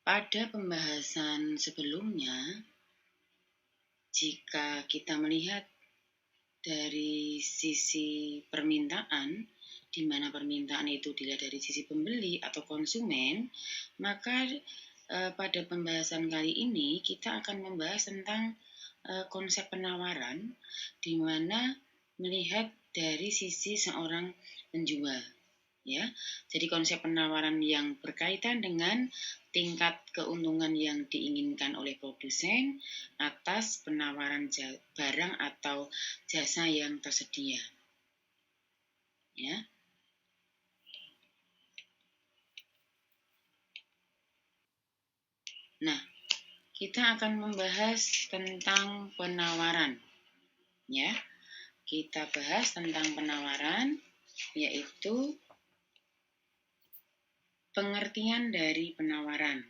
Pada pembahasan sebelumnya, jika kita melihat dari sisi permintaan, di mana permintaan itu dilihat dari sisi pembeli atau konsumen, maka pada pembahasan kali ini kita akan membahas tentang konsep penawaran, di mana melihat dari sisi seorang penjual. Ya, jadi konsep penawaran yang berkaitan dengan tingkat keuntungan yang diinginkan oleh produsen atas penawaran barang atau jasa yang tersedia. Ya. Nah, kita akan membahas tentang penawaran. Ya, kita bahas tentang penawaran, yaitu pengertian dari penawaran.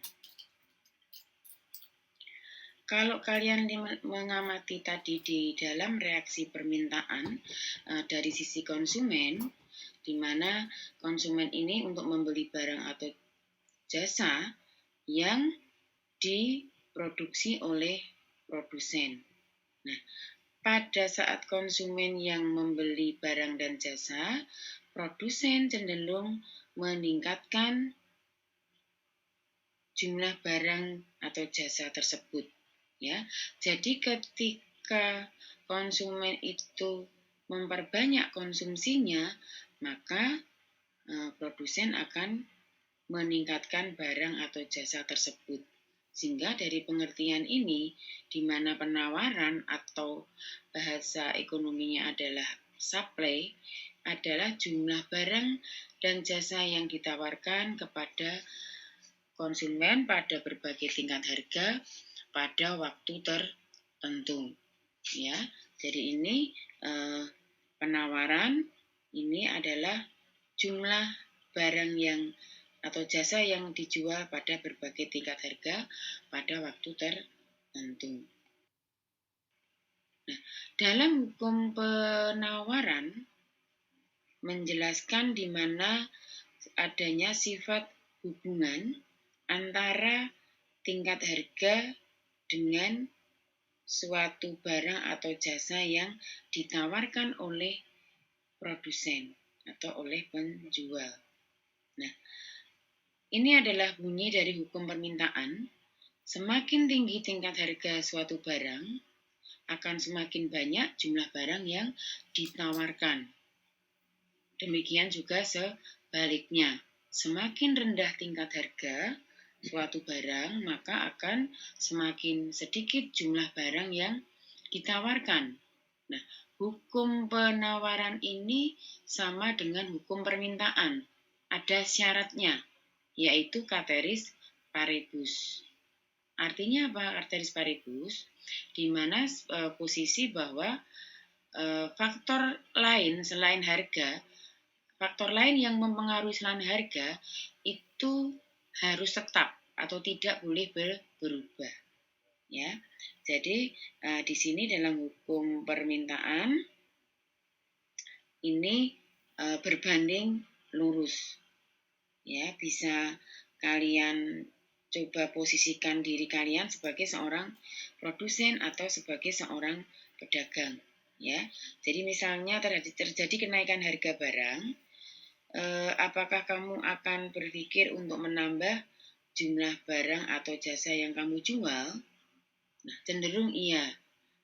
Kalau kalian mengamati tadi di dalam reaksi permintaan dari sisi konsumen, di mana konsumen ini untuk membeli barang atau jasa yang diproduksi oleh produsen. Nah, pada saat konsumen yang membeli barang dan jasa, produsen cenderung meningkatkan jumlah barang atau jasa tersebut. Ya, jadi ketika konsumen itu memperbanyak konsumsinya, maka produsen akan meningkatkan barang atau jasa tersebut. Sehingga dari pengertian ini, di mana penawaran atau bahasa ekonominya adalah supply, adalah jumlah barang dan jasa yang ditawarkan kepada konsumen pada berbagai tingkat harga pada waktu tertentu. Ya, jadi ini penawaran ini adalah jumlah barang yang atau jasa yang dijual pada berbagai tingkat harga pada waktu tertentu. Nah, dalam hukum penawaran menjelaskan di mana adanya sifat hubungan antara tingkat harga dengan suatu barang atau jasa yang ditawarkan oleh produsen atau oleh penjual. Nah, ini adalah bunyi dari hukum permintaan. Semakin tinggi tingkat harga suatu barang, akan semakin banyak jumlah barang yang ditawarkan. Demikian juga sebaliknya. Semakin rendah tingkat harga suatu barang, maka akan semakin sedikit jumlah barang yang ditawarkan. Nah, hukum penawaran ini sama dengan hukum permintaan. Ada syaratnya, yaitu ceteris paribus. Artinya apa ceteris paribus? Di mana posisi bahwa faktor lain selain harga, faktor lain yang mempengaruhi selain harga itu harus tetap atau tidak boleh berubah. Ya, jadi di sini dalam hukum permintaan ini berbanding lurus. Ya, bisa kalian coba posisikan diri kalian sebagai seorang produsen atau sebagai seorang pedagang. Ya, jadi misalnya terjadi kenaikan harga barang, apakah kamu akan berpikir untuk menambah jumlah barang atau jasa yang kamu jual? Nah, cenderung iya.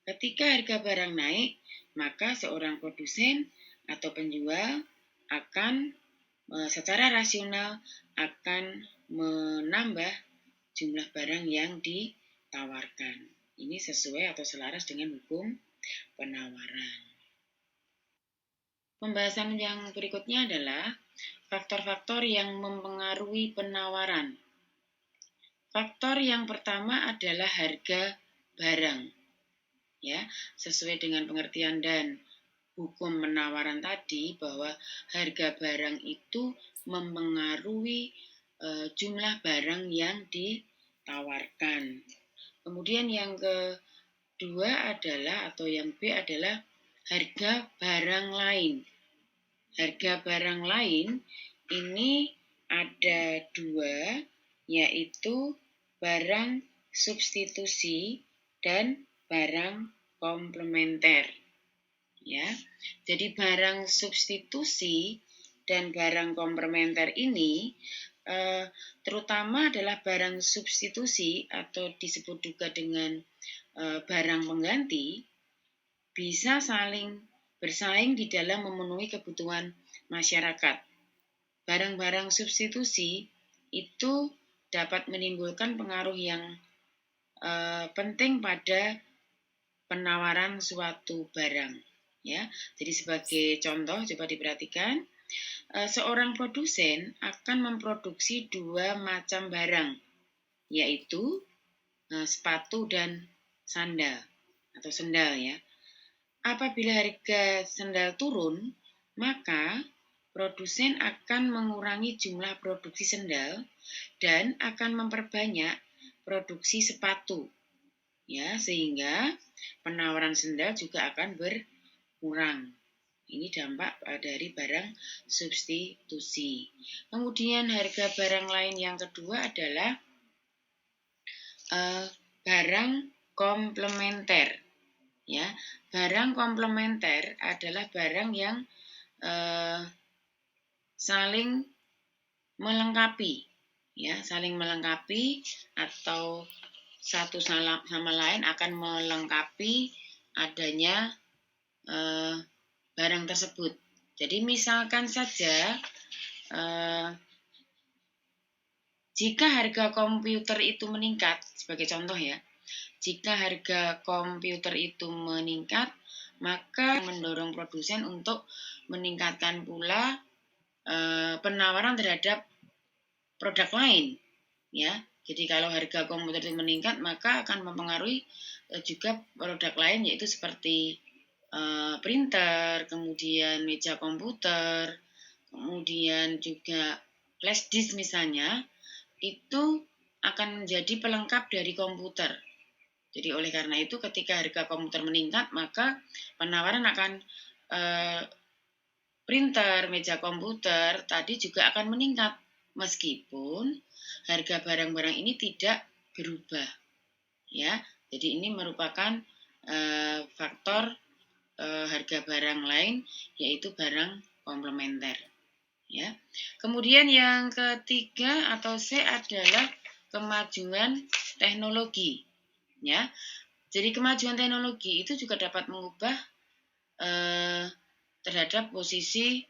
Ketika harga barang naik, maka seorang produsen atau penjual akan secara rasional akan menambah jumlah barang yang ditawarkan. Ini sesuai atau selaras dengan hukum penawaran. Pembahasan yang berikutnya adalah faktor-faktor yang mempengaruhi penawaran. Faktor yang pertama adalah harga barang. Ya, sesuai dengan pengertian dan hukum penawaran tadi bahwa harga barang itu mempengaruhi jumlah barang yang ditawarkan. Kemudian yang kedua adalah atau yang B adalah harga barang lain. Harga barang lain ini ada dua, yaitu barang substitusi dan barang komplementer. Ya, jadi barang substitusi dan barang komplementer ini terutama adalah barang substitusi atau disebut juga dengan barang pengganti, bisa saling bersaing di dalam memenuhi kebutuhan masyarakat. Barang-barang substitusi itu dapat menimbulkan pengaruh yang penting pada penawaran suatu barang. Ya, jadi sebagai contoh, coba diperhatikan, seorang produsen akan memproduksi dua macam barang, yaitu sepatu dan sandal atau sendal ya. Apabila harga sendal turun, maka produsen akan mengurangi jumlah produksi sendal dan akan memperbanyak produksi sepatu. Ya, sehingga penawaran sendal juga akan berkurang. Ini dampak dari barang substitusi. Kemudian harga barang lain yang kedua adalah barang komplementer. Ya, barang komplementer adalah barang yang saling melengkapi, ya, saling melengkapi atau satu sama lain akan melengkapi adanya barang tersebut. Jadi misalkan saja jika harga komputer itu meningkat, sebagai contoh ya, jika harga komputer itu meningkat, maka mendorong produsen untuk meningkatkan pula penawaran terhadap produk lain. Ya, jadi kalau harga komputer itu meningkat, maka akan mempengaruhi juga produk lain, yaitu seperti printer, kemudian meja komputer, kemudian juga flash disk misalnya, itu akan menjadi pelengkap dari komputer. Jadi oleh karena itu ketika harga komputer meningkat, maka penawaran akan printer, meja komputer tadi juga akan meningkat meskipun harga barang-barang ini tidak berubah. Ya, jadi ini merupakan faktor harga barang lain, yaitu barang komplementer. Ya. Kemudian yang ketiga atau C adalah kemajuan teknologi. Ya, jadi kemajuan teknologi itu juga dapat mengubah terhadap posisi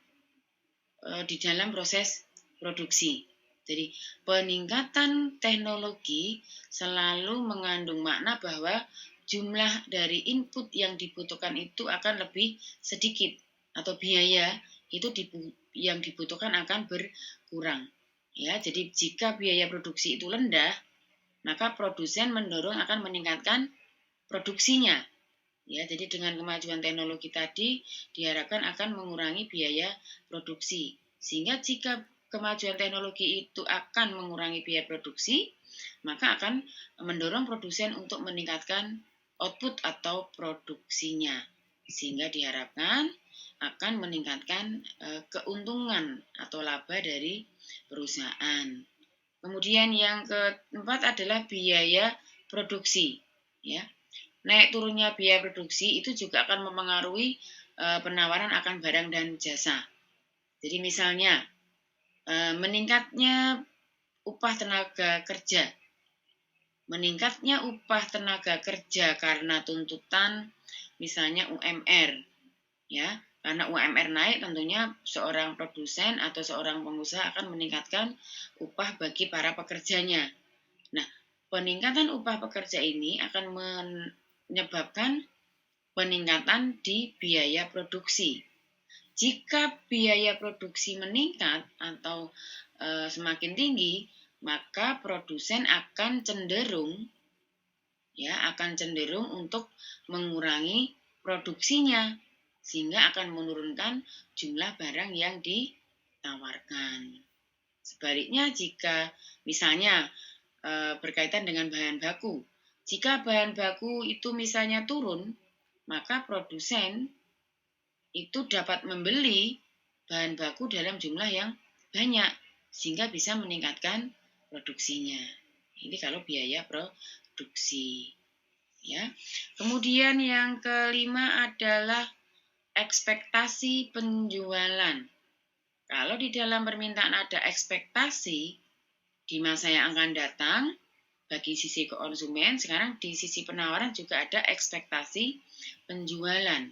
di dalam proses produksi. Jadi peningkatan teknologi selalu mengandung makna bahwa jumlah dari input yang dibutuhkan itu akan lebih sedikit atau biaya itu yang dibutuhkan akan berkurang. Ya, jadi jika biaya produksi itu rendah, maka produsen mendorong akan meningkatkan produksinya. Ya, jadi dengan kemajuan teknologi tadi diharapkan akan mengurangi biaya produksi. Sehingga jika kemajuan teknologi itu akan mengurangi biaya produksi, maka akan mendorong produsen untuk meningkatkan output atau produksinya. Sehingga diharapkan akan meningkatkan keuntungan atau laba dari perusahaan. Kemudian yang keempat adalah biaya produksi. Ya, naik turunnya biaya produksi itu juga akan mempengaruhi penawaran akan barang dan jasa. Jadi misalnya meningkatnya upah tenaga kerja. Meningkatnya upah tenaga kerja karena tuntutan misalnya UMR. Ya, karena UMR naik tentunya seorang produsen atau seorang pengusaha akan meningkatkan upah bagi para pekerjanya. Nah, peningkatan upah pekerja ini akan menyebabkan peningkatan di biaya produksi. Jika biaya produksi meningkat atau semakin tinggi, maka produsen akan cenderung untuk mengurangi produksinya sehingga akan menurunkan jumlah barang yang ditawarkan. Sebaliknya jika misalnya berkaitan dengan bahan baku, jika bahan baku itu misalnya turun, maka produsen itu dapat membeli bahan baku dalam jumlah yang banyak sehingga bisa meningkatkan produksinya. Ini kalau biaya produksi. Ya. Kemudian yang kelima adalah ekspektasi penjualan. Kalau di dalam permintaan ada ekspektasi di masa yang akan datang, bagi sisi konsumen, sekarang di sisi penawaran juga ada ekspektasi penjualan.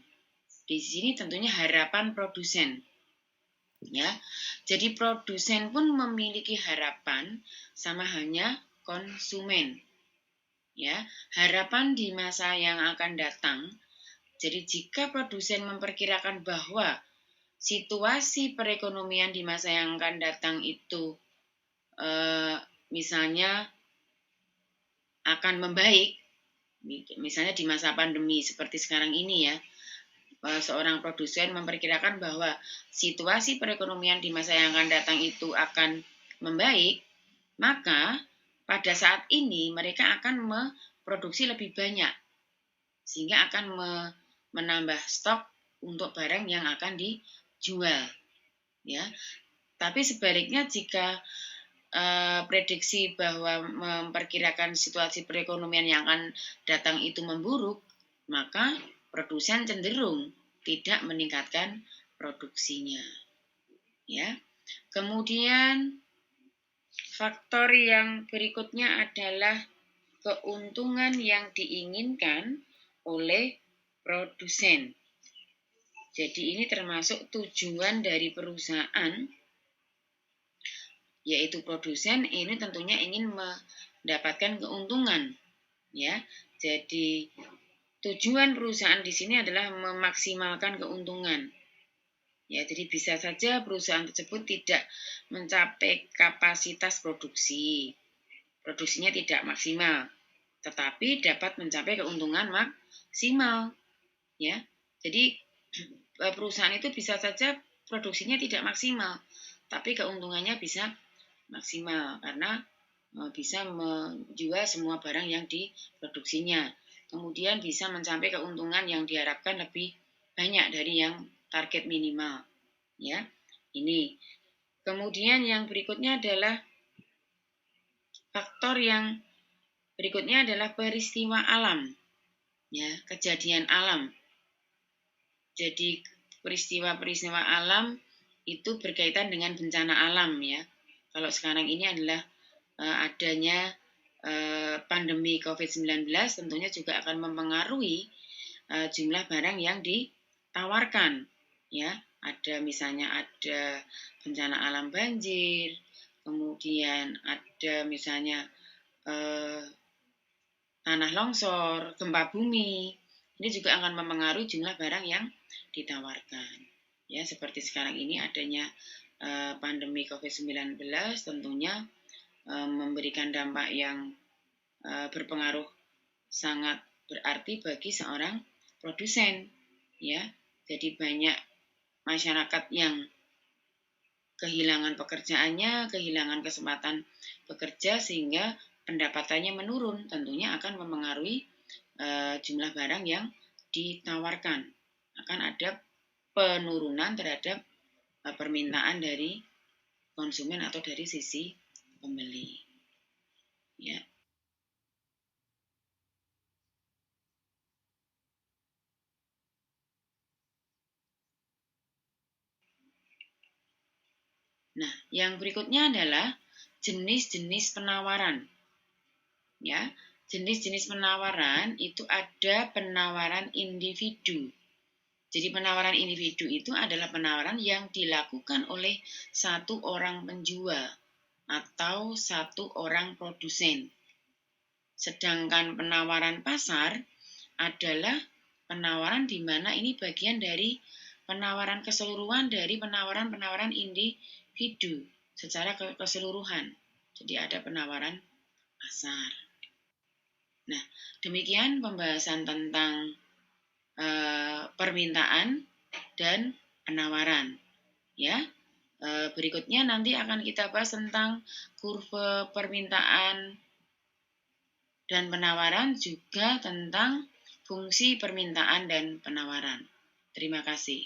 Di sini tentunya harapan produsen. Ya, jadi produsen pun memiliki harapan sama halnya konsumen. Ya, harapan di masa yang akan datang. Jadi jika produsen memperkirakan bahwa situasi perekonomian di masa yang akan datang itu misalnya akan membaik, misalnya di masa pandemi seperti sekarang ini ya, seorang produsen memperkirakan bahwa situasi perekonomian di masa yang akan datang itu akan membaik, maka pada saat ini mereka akan memproduksi lebih banyak, sehingga akan menambah stok untuk barang yang akan dijual. Ya, tapi sebaliknya jika prediksi bahwa memperkirakan situasi perekonomian yang akan datang itu memburuk, maka produsen cenderung tidak meningkatkan produksinya. Ya. Kemudian faktor yang berikutnya adalah keuntungan yang diinginkan oleh produsen. Jadi ini termasuk tujuan dari perusahaan, yaitu produsen ini tentunya ingin mendapatkan keuntungan, ya. Jadi tujuan perusahaan di sini adalah memaksimalkan keuntungan. Ya, jadi bisa saja perusahaan tersebut tidak mencapai kapasitas produksi. Produksinya tidak maksimal, tetapi dapat mencapai keuntungan maksimal, ya. Jadi perusahaan itu bisa saja produksinya tidak maksimal, tapi keuntungannya bisa maksimal karena bisa menjual semua barang yang diproduksinya. Kemudian bisa mencapai keuntungan yang diharapkan lebih banyak dari yang target minimal. Ya, ini. Kemudian yang berikutnya adalah faktor yang berikutnya adalah peristiwa alam. Ya, kejadian alam. Jadi peristiwa-peristiwa alam itu berkaitan dengan bencana alam ya. Kalau sekarang ini adalah adanya pandemi COVID-19 tentunya juga akan mempengaruhi jumlah barang yang ditawarkan ya. Ada misalnya ada bencana alam banjir, kemudian ada misalnya tanah longsor, gempa bumi. Ini juga akan mempengaruhi jumlah barang yang ditawarkan. Ya, seperti sekarang ini adanya pandemi COVID-19 tentunya memberikan dampak yang berpengaruh sangat berarti bagi seorang produsen, ya. Jadi banyak masyarakat yang kehilangan pekerjaannya, kehilangan kesempatan bekerja sehingga pendapatannya menurun, tentunya akan mempengaruhi jumlah barang yang ditawarkan. Akan ada penurunan terhadap permintaan dari konsumen atau dari sisi pembeli. Ya. Nah, yang berikutnya adalah jenis-jenis penawaran. Ya, jenis-jenis penawaran itu ada penawaran individu. Jadi penawaran individu itu adalah penawaran yang dilakukan oleh satu orang penjual atau satu orang produsen. Sedangkan penawaran pasar adalah penawaran di mana ini bagian dari penawaran keseluruhan dari penawaran-penawaran individu secara keseluruhan. Jadi ada penawaran pasar. Nah, demikian pembahasan tentang permintaan dan penawaran. Ya, berikutnya nanti akan kita bahas tentang kurva permintaan dan penawaran, juga tentang fungsi permintaan dan penawaran. Terima kasih.